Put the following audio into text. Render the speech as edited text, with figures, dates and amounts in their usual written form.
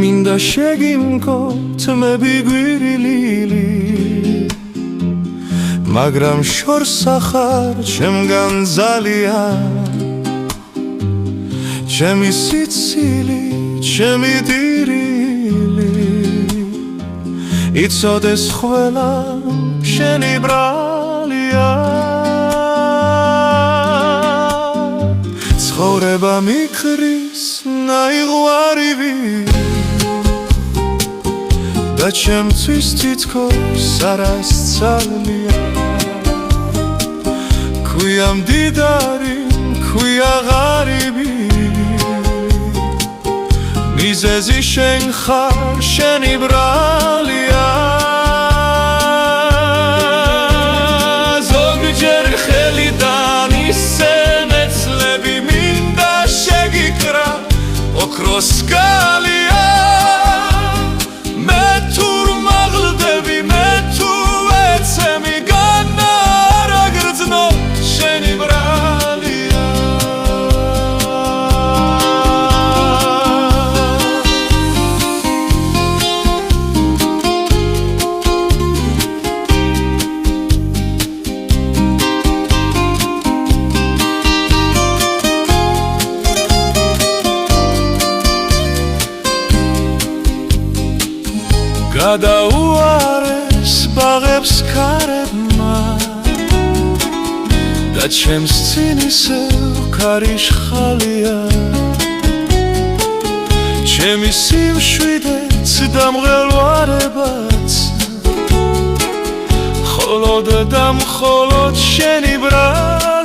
მინდა შეგიმკო თმები გვირილილი მაგრამ შორს ახარ ჩემგან ძალიან ჩემი სიცილი ჩემი დირილი იცოდეს ყველა შენი ბრალია ცხოვრება მიქრის ნაიღვარივი და ჩემთვის თითქოს არასწავლია ქვია მდიდარი ქვია ღარიბი მიზეზი შენ ხარ შენი ბრალია ზოგჯერ ხელიდან ისენეცლები მინდა შეგიკრა ოქროს გალია მე თუ მაღლდები მე თუ ეცემი განა არ აგრძნო შენი ბრალია გადაუარეს ბაღებს ქარებმა და ჩემს წინ ისევ ქარიშხალია ჩემი სიმშვიდეც და მღელვარებაც მხოლოდ და მხოლოდ შენი ბრალია